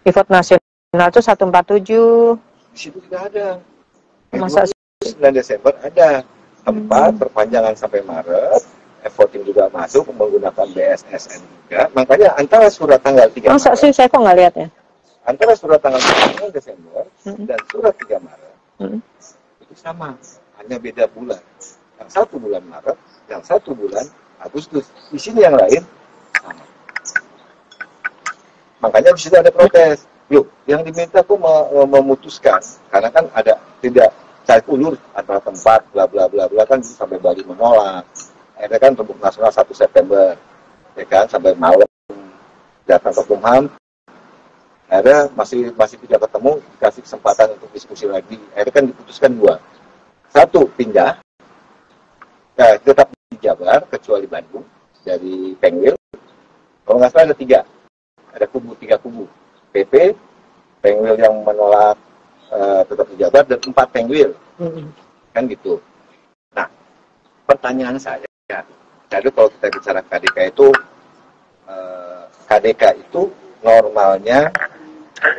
Pivot nasional itu 147. Di situ tidak ada. Masa 9 Desember ada tempat perpanjangan sampai Maret. Voting juga masuk menggunakan BSSN juga. Makanya antara surat tanggal 3 Masa Maret, sih saya kok nggak lihat ya? antara surat tanggal 9 Desember dan surat 3 Maret itu sama, hanya beda bulan. Yang satu bulan Maret, yang satu bulan Agustus. Di sini yang lain sama. Makanya di situ ada protes. Yuk, yang diminta tuh memutuskan, karena kan ada tidak tarik ulur antara tempat, bla bla bla bla kan sampai Bali menolak. Akhirnya kan Rembuk Nasional 1 September, ya kan, sampai malam datang ke Kumham. Akhirnya masih tidak ketemu, dikasih kesempatan untuk diskusi lagi. Akhirnya kan diputuskan 2. 1 pindah, tetap di Jabar kecuali Bandung dari Pengwil. Kalau nggak salah ada 3, ada 3 kubu. PP, Pengwil yang menolak tetap di Jabar, dan 4 Pengwil, kan gitu. Nah, pertanyaan saya, jadi kalau kita bicara KDK itu, normalnya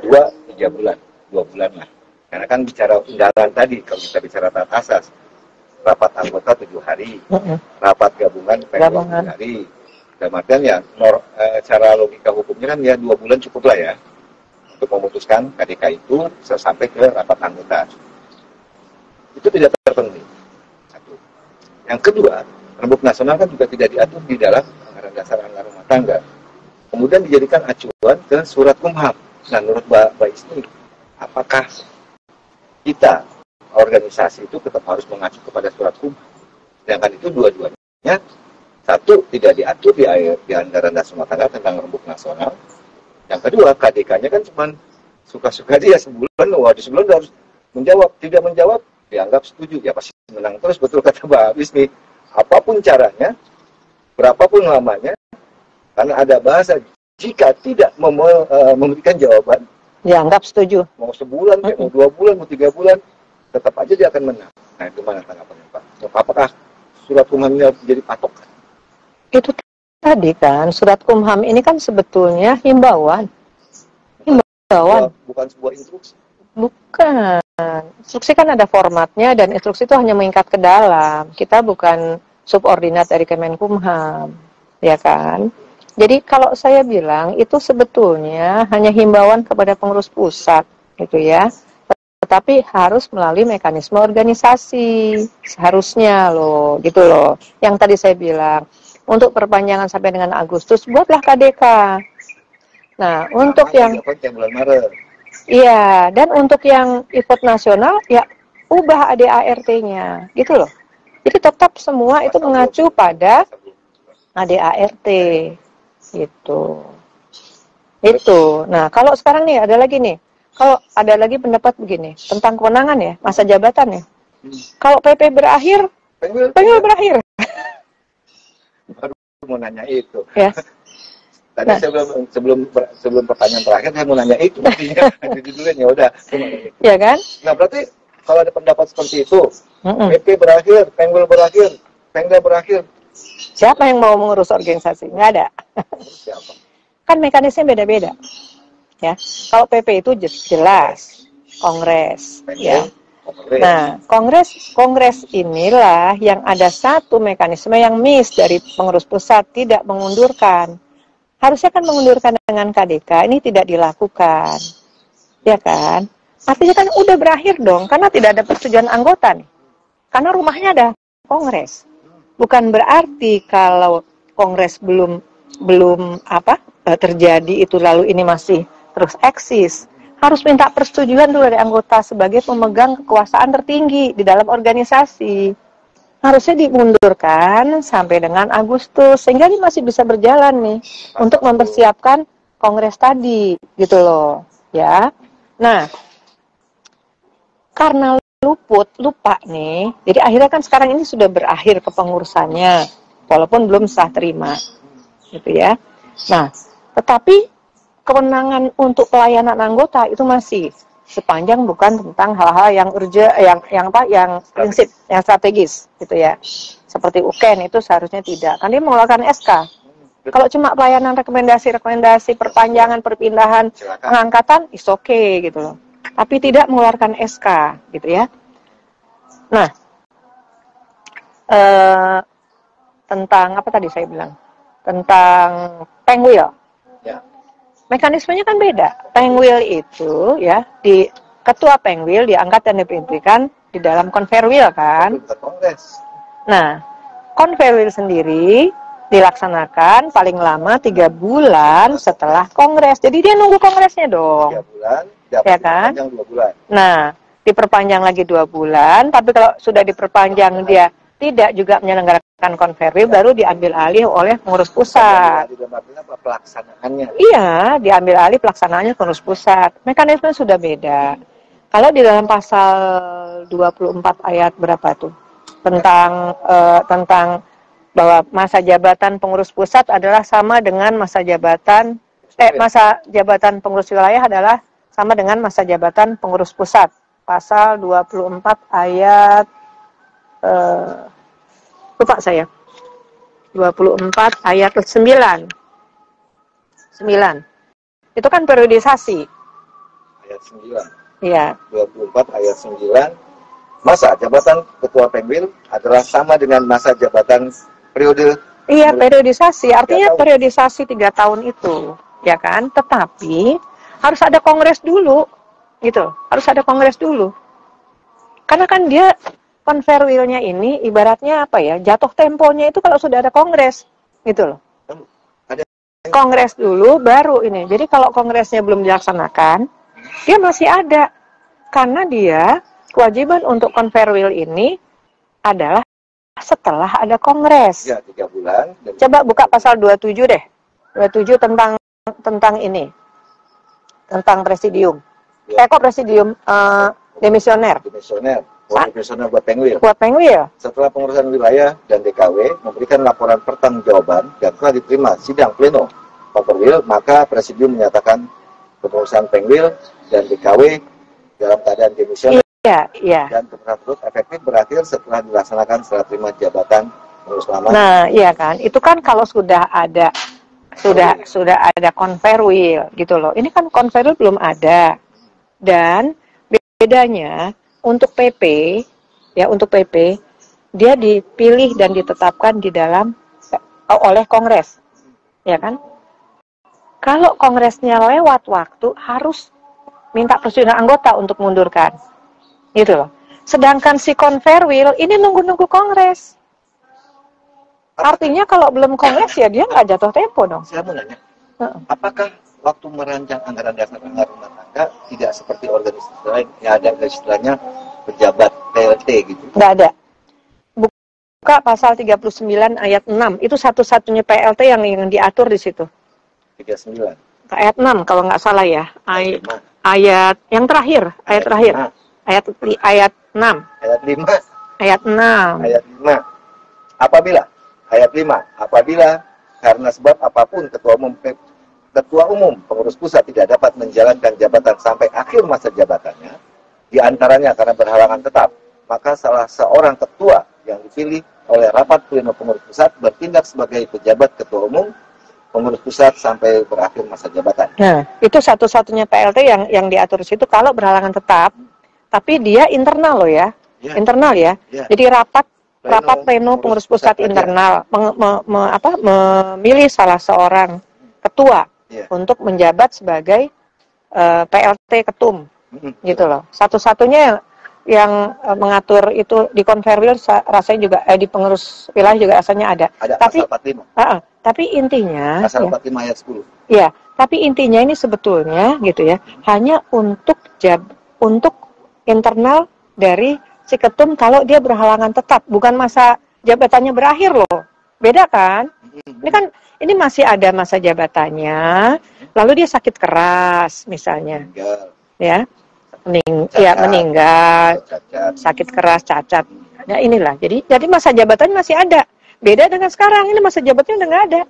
2-3 bulan, 2 bulan lah. Karena kan bicara undangan tadi, kalau kita bicara tata asas, rapat anggota 7 hari, rapat gabungan 7 hari. Dan artian ya, cara logika hukumnya kan ya 2 bulan cukup lah ya, untuk memutuskan KDK itu sampai ke rapat anggota. Itu tidak terpenuhi. 1. Yang kedua, Rembuk Nasional kan juga tidak diatur di dalam anggaran dasar anggaran rumah tangga. Kemudian dijadikan acuan ke surat Kumham. Nah, menurut Mbak Isni, apakah kita, organisasi itu tetap harus mengacu kepada surat Kumham? Sedangkan itu dua-duanya, 1, tidak diatur di anggaran dasar rumah tangga tentang Rembuk Nasional. Yang kedua, KDK-nya kan cuma suka-suka dia sebulan, di sebulan harus menjawab. Tidak menjawab, dianggap setuju. Ya pasti menang terus, betul kata Mbak Isni. Apapun caranya, berapapun lamanya, karena ada bahasa, jika tidak memberikan jawaban, dianggap setuju. Mau sebulan, mau 2 bulan, mau 3 bulan, tetap aja dia akan menang. Nah, itu mana tanggapannya Pak? Apakah surat Kumham ini jadi patokan? Itu tadi kan, surat Kumham ini kan sebetulnya himbauan. Bukan sebuah instruksi. Bukan. Instruksi kan ada formatnya, dan instruksi itu hanya mengikat ke dalam. Kita bukan subordinat dari Kemenkumham, ya kan? Jadi kalau saya bilang itu sebetulnya hanya himbauan kepada pengurus pusat, gitu ya. Tetapi harus melalui mekanisme organisasi, seharusnya loh, gitu loh. Yang tadi saya bilang, untuk perpanjangan sampai dengan Agustus, buatlah KDK. Nah, untuk yang bulan Maret. Iya, dan untuk yang pivot nasional, ya ubah ADART-nya, gitu loh. Jadi tetap semua itu mengacu pada ADART, gitu. Itu. Nah, kalau sekarang nih ada lagi nih, kalau ada lagi pendapat begini tentang kewenangan ya, masa jabatan ya. Kalau PP berakhir, Pengwil berakhir. Baru mau nanya itu. Ya. Tadi sebelum pertanyaan terakhir saya mau nanya itu, judulnya ya udah. Ya kan? Nah, berarti kalau ada pendapat seperti itu, PP berakhir, Pengwil berakhir, Pengda berakhir. Siapa yang mau mengurus organisasi? Nggak ada. Siapa? Kan mekanisme beda-beda. Ya. Kalau PP itu jelas kongres, ya. Nah, kongres inilah yang ada satu mekanisme yang miss dari pengurus pusat, tidak mengundurkan. Harusnya kan mengundurkan dengan KDK, ini tidak dilakukan. Ya kan? Artinya kan udah berakhir dong, karena tidak ada persetujuan anggota nih. Karena rumahnya ada kongres. Bukan berarti kalau kongres belum terjadi itu lalu ini masih terus eksis. Harus minta persetujuan dulu dari anggota sebagai pemegang kekuasaan tertinggi di dalam organisasi. Harusnya dimundurkan sampai dengan Agustus, sehingga ini masih bisa berjalan nih untuk mempersiapkan kongres tadi, gitu loh, ya. Nah, karena lupa nih, jadi akhirnya kan sekarang ini sudah berakhir kepengurusannya, walaupun belum sah terima, gitu ya. Nah, tetapi kewenangan untuk pelayanan anggota itu masih, sepanjang bukan tentang hal-hal yang yang prinsip, yang strategis, gitu ya. Seperti UKEN itu seharusnya tidak, kan dia mengeluarkan SK, Kalau cuma pelayanan rekomendasi, perpanjangan, perpindahan, pengangkatan, is okay gitu loh. Tapi tidak mengeluarkan SK gitu ya. Nah, tentang apa tadi saya bilang? Tentang Pengwil. Ya. Mekanismenya kan beda. Pengwil itu ya, di ketua Pengwil diangkat dan diperintahkan di dalam konferwil kan. Nah, konferwil sendiri dilaksanakan paling lama 3 bulan setelah kongres. Jadi dia nunggu kongresnya dong. 3 bulan, ya kan? 2 bulan. Nah, diperpanjang lagi 2 bulan, tapi kalau sudah diperpanjang dia tidak juga menyelenggarakan konferensi, baru diambil alih oleh pengurus pusat. Pelaksanaannya. Iya, diambil alih pelaksanaannya pengurus pusat. Mekanisme sudah beda. Kalau di dalam pasal 24 ayat berapa tuh? Tentang bahwa masa jabatan pengurus pusat adalah sama dengan masa jabatan pengurus wilayah adalah sama dengan masa jabatan pengurus pusat. Pasal 24 ayat lupa saya. 24 ayat 9. Itu kan periodisasi. Ayat 9. Iya. 24 ayat 9. Masa jabatan ketua Pengwil adalah sama dengan masa jabatan periode. Iya, periodisasi. Artinya periodisasi 3 tahun itu, ya kan? Tetapi harus ada kongres dulu, gitu. Harus ada kongres dulu. Karena kan dia konferwilnya ini ibaratnya apa ya? Jatuh temponya itu kalau sudah ada kongres, gitu loh. Kongres dulu baru ini. Jadi kalau kongresnya belum dilaksanakan, dia masih ada. Karena dia kewajiban untuk konferwil ini adalah setelah ada kongres. Ya, 3 bulan. Coba buka pasal 27 deh. 27 tentang ini. Tentang presidium. Ya. Kok presidium demisioner. Demisioner buat Pengwil. Buat Pengwil. Setelah pengurusan wilayah dan DKW memberikan laporan pertanggungjawaban dan telah diterima sidang pleno Konferwil, maka presidium menyatakan pengurusan Pengwil dan DKW dalam keadaan demisioner. Iya. Dan keputusan tersebut efektif berakhir setelah dilaksanakan serah terima jabatan pengurus lama. Nah, iya kan. Itu kan kalau sudah ada konferwil gitu loh. Ini kan konferwil belum ada. Dan bedanya untuk PP dia dipilih dan ditetapkan di dalam oleh Kongres. Ya kan? Kalau Kongresnya lewat waktu harus minta persetujuan anggota untuk mundurkan. Gitu loh. Sedangkan si konferwil ini nunggu-nunggu kongres. Artinya kalau belum kongres ya dia nggak jatuh tempo dong. Saya mau nanya, apakah waktu merancang anggaran dasar anggaran rumah tangga tidak seperti organisasi lain yang ada istilahnya pejabat PLT gitu? Nggak ada. Buka pasal 39 ayat 6. Itu satu-satunya PLT yang diatur di situ. 39. Ayat 6 kalau nggak salah ya. Ayat yang terakhir. Ayat 6. Ayat 5. Ayat 6. Ayat 5. Ayat 5. Apabila karena sebab apapun ketua umum pengurus pusat tidak dapat menjalankan jabatan sampai akhir masa jabatannya, di antaranya karena berhalangan tetap, maka salah seorang ketua yang dipilih oleh rapat pleno pengurus pusat bertindak sebagai pejabat ketua umum pengurus pusat sampai berakhir masa jabatan. Nah, itu satu-satunya PLT yang diatur situ kalau berhalangan tetap. Tapi dia internal loh ya, internal ya. Jadi rapat pleno pengurus pusat internal memilih salah seorang ketua untuk menjabat sebagai PLT ketum, gitu loh. Satu-satunya yang mengatur itu di konferwil rasanya juga di pengurus wilayah juga rasanya ada. Tapi pasal 45. Tapi intinya pasal 45 ayat 10. Ya, tapi intinya ini sebetulnya gitu ya, hanya untuk internal dari si ketum kalau dia berhalangan tetap, bukan masa jabatannya berakhir loh. Beda kan? Ini masih ada masa jabatannya, lalu dia sakit keras misalnya. Meninggal, sakit keras, cacat. Nah inilah. Jadi masa jabatannya masih ada. Beda dengan sekarang, ini masa jabatannya udah nggak ada.